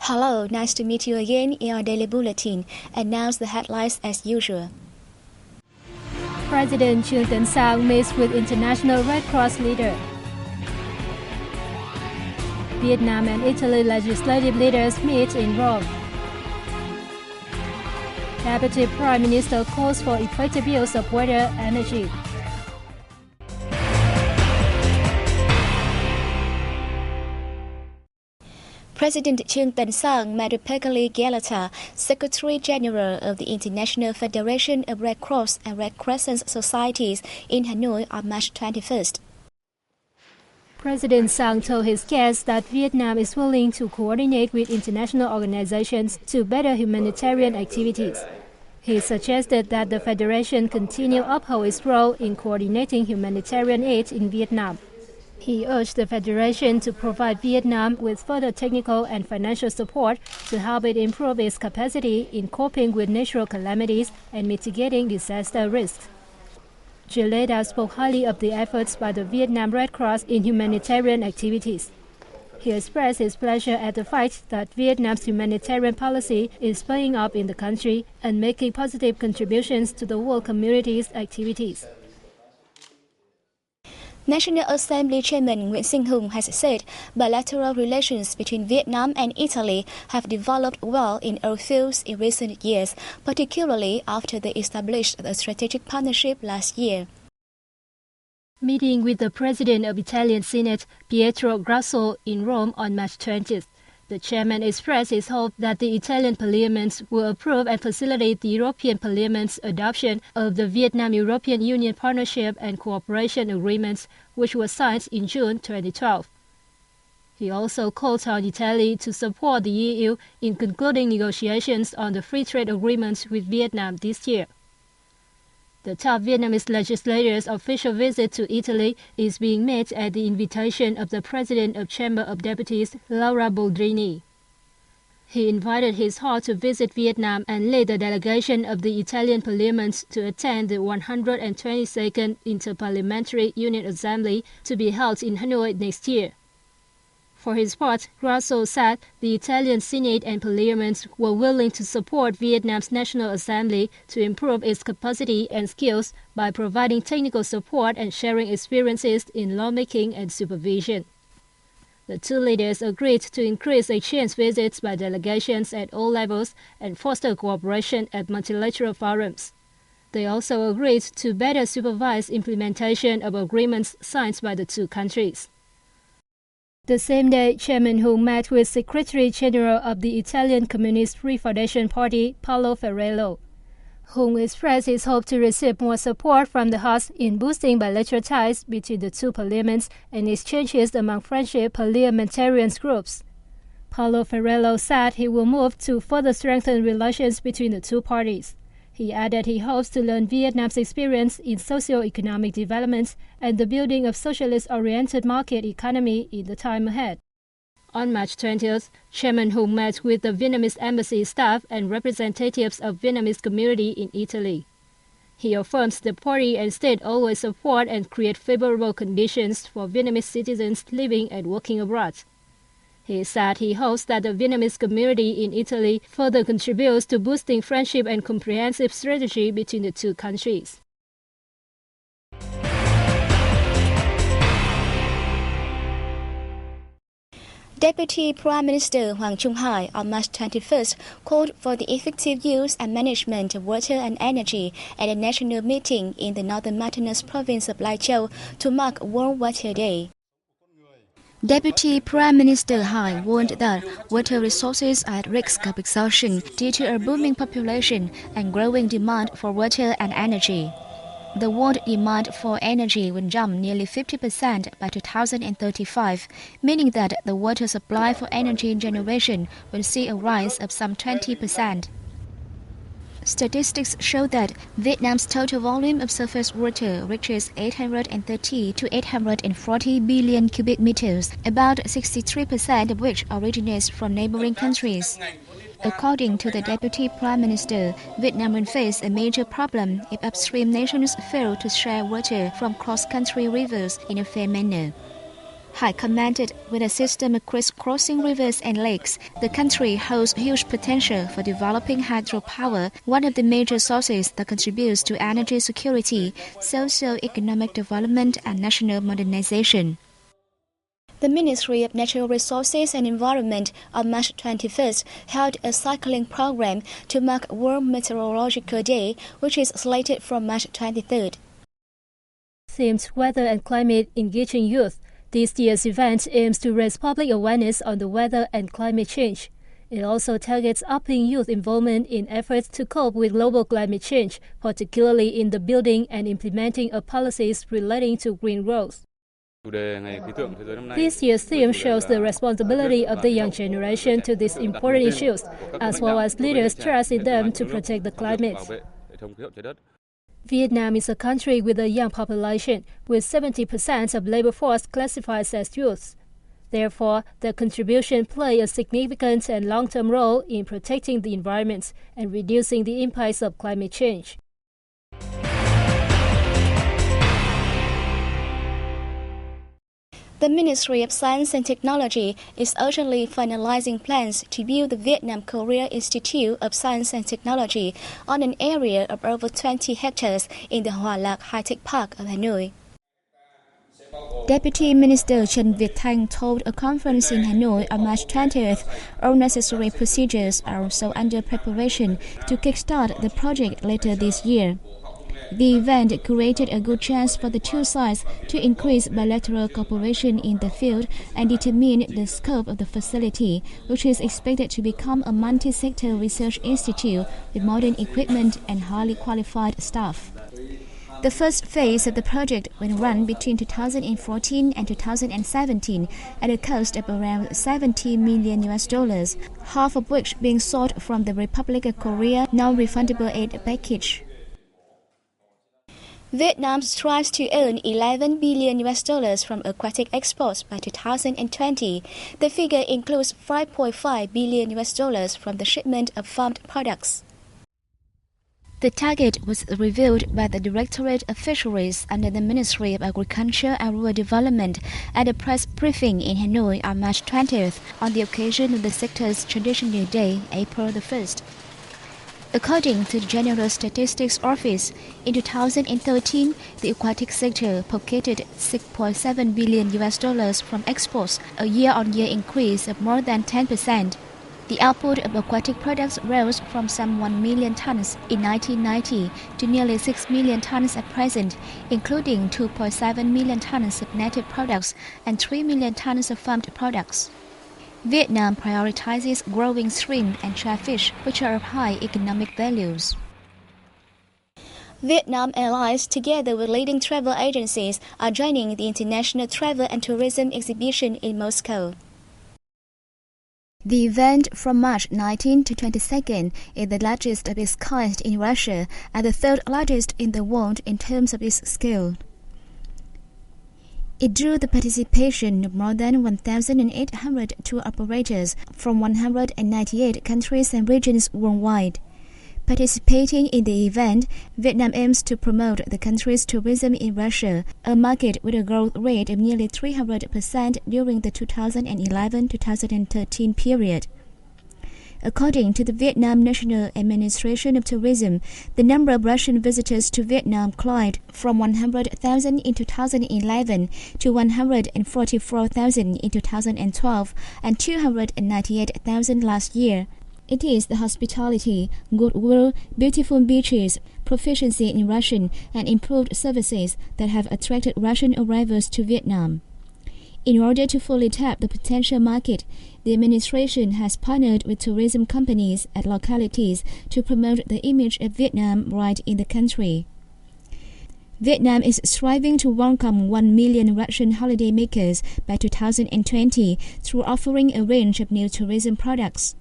Hello, nice to meet you again in our daily bulletin. And now the headlines as usual. President Trương Tấn Sang meets with International Red Cross leader. Vietnam and Italy legislative leaders meet in Rome. Deputy Prime Minister calls for effective use of water energy. President Trương Tấn Sang met with Peggy Gallata, Secretary General of the International Federation of Red Cross and Red Crescent Societies in Hanoi on March 21st. President Sang told his guests that Vietnam is willing to coordinate with international organizations to better humanitarian activities. He suggested that the Federation continue uphold its role in coordinating humanitarian aid in Vietnam. He urged the Federation to provide Vietnam with further technical and financial support to help it improve its capacity in coping with natural calamities and mitigating disaster risks. Gilletta spoke highly of the efforts by the Vietnam Red Cross in humanitarian activities. He expressed his pleasure at the fact that Vietnam's humanitarian policy is paying off in the country and making positive contributions to the world community's activities. National Assembly Chairman Nguyễn Sinh Hùng has said bilateral relations between Vietnam and Italy have developed well in all fields in recent years, particularly after they established a strategic partnership last year. Meeting with the President of Italian Senate, Pietro Grasso, in Rome on March 20th, the chairman expressed his hope that the Italian Parliament will approve and facilitate the European Parliament's adoption of the Vietnam-European Union Partnership and Cooperation Agreements, which was signed in June 2012. He also called on Italy to support the EU in concluding negotiations on the free trade agreements with Vietnam this year. The top Vietnamese legislator's official visit to Italy is being made at the invitation of the President of Chamber of Deputies, Laura Boldrini. He invited his heart to visit Vietnam and led the delegation of the Italian Parliament to attend the 122nd Interparliamentary Unit Assembly to be held in Hanoi next year. For his part, Grasso said the Italian Senate and Parliament were willing to support Vietnam's National Assembly to improve its capacity and skills by providing technical support and sharing experiences in lawmaking and supervision. The two leaders agreed to increase exchange visits by delegations at all levels and foster cooperation at multilateral forums. They also agreed to better supervise implementation of agreements signed by the two countries. The same day, Chairman Hùng met with Secretary General of the Italian Communist Refondation Party, Paolo Ferrello. Hùng expressed his hope to receive more support from the House in boosting bilateral ties between the two parliaments and exchanges among friendship parliamentarian groups. Paolo Ferrello said he will move to further strengthen relations between the two parties. He added he hopes to learn Vietnam's experience in socio-economic development and the building of socialist-oriented market economy in the time ahead. On March 20th, Chairman Hùng met with the Vietnamese embassy staff and representatives of Vietnamese community in Italy. He affirms the party and state always support and create favorable conditions for Vietnamese citizens living and working abroad. He said he hopes that the Vietnamese community in Italy further contributes to boosting friendship and comprehensive strategy between the two countries. Deputy Prime Minister Hoàng Trung Hải on March 21st called for the effective use and management of water and energy at a national meeting in the northern mountainous province of Lai Châu to mark World Water Day. Deputy Prime Minister Hải warned that water resources are at risk of exhaustion due to a booming population and growing demand for water and energy. The world demand for energy will jump nearly 50% by 2035, meaning that the water supply for energy generation will see a rise of some 20%. Statistics show that Vietnam's total volume of surface water reaches 830 to 840 billion cubic meters, about 63% of which originates from neighboring countries. According to the Deputy Prime Minister, Vietnam will face a major problem if upstream nations fail to share water from cross-country rivers in a fair manner. commented, with a system of crisscrossing rivers and lakes, the country holds huge potential for developing hydropower, one of the major sources that contributes to energy security, socio-economic development, and national modernization. The Ministry of Natural Resources and Environment on March 21st held a cycling program to mark World Meteorological Day, which is slated from March 23rd. Themed Weather and Climate Engaging Youth. This year's event aims to raise public awareness on the weather and climate change. It also targets upping youth involvement in efforts to cope with global climate change, particularly in the building and implementing of policies relating to green growth. This year's theme shows the responsibility of the young generation to these important issues, as well as leaders' trust in them to protect the climate. Vietnam is a country with a young population, with 70% of labor force classified as youth. Therefore, their contribution play a significant and long-term role in protecting the environment and reducing the impacts of climate change. The Ministry of Science and Technology is urgently finalizing plans to build the Vietnam-Korea Institute of Science and Technology on an area of over 20 hectares in the Hòa Lạc High-Tech Park of Hanoi. Deputy Minister Trần Việt Thanh told a conference in Hanoi on March 20th all necessary procedures are also under preparation to kickstart the project later this year. The event created a good chance for the two sides to increase bilateral cooperation in the field and determine the scope of the facility, which is expected to become a multi-sector research institute with modern equipment and highly qualified staff. The first phase of the project will run between 2014 and 2017 at a cost of around $70 million, half of which being sought from the Republic of Korea non-refundable aid package. Vietnam strives to earn $11 billion from aquatic exports by 2020. The figure includes $5.5 billion from the shipment of farmed products. The target was revealed by the Directorate of Fisheries under the Ministry of Agriculture and Rural Development at a press briefing in Hanoi on March 20th on the occasion of the sector's Traditional Day, April the 1st. According to the General Statistics Office, in 2013, the aquatic sector pocketed $6.7 billion from exports, a year-on-year increase of more than 10%. The output of aquatic products rose from some 1 million tons in 1990 to nearly 6 million tons at present, including 2.7 million tons of native products and 3 million tons of farmed products. Vietnam prioritizes growing shrimp and shellfish, which are of high economic values. Vietnam Airlines, together with leading travel agencies, are joining the International Travel and Tourism Exhibition in Moscow. The event from March 19 to 22nd is the largest of its kind in Russia and the third largest in the world in terms of its scale. It drew the participation of more than 1,800 tour operators from 198 countries and regions worldwide. Participating in the event, Vietnam aims to promote the country's tourism in Russia, a market with a growth rate of nearly 300% during the 2011-2013 period. According to the Vietnam National Administration of Tourism, the number of Russian visitors to Vietnam climbed from 100,000 in 2011 to 144,000 in 2012 and 298,000 last year. It is the hospitality, goodwill, beautiful beaches, proficiency in Russian, and improved services that have attracted Russian arrivals to Vietnam. In order to fully tap the potential market, the administration has partnered with tourism companies at localities to promote the image of Vietnam right in the country. Vietnam is striving to welcome 1 million Russian holidaymakers by 2020 through offering a range of new tourism products.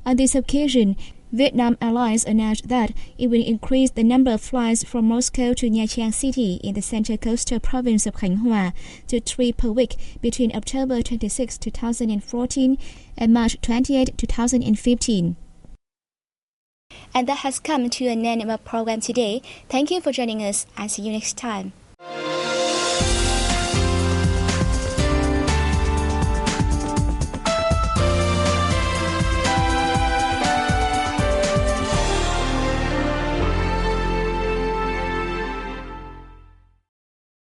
On this occasion, Vietnam Airlines announced that it will increase the number of flights from Moscow to Nha Trang City in the central coastal province of Khánh Hòa to 3 per week between October 26, 2014 and March 28, 2015. And that has come to an end of our program today. Thank you for joining us and see you next time.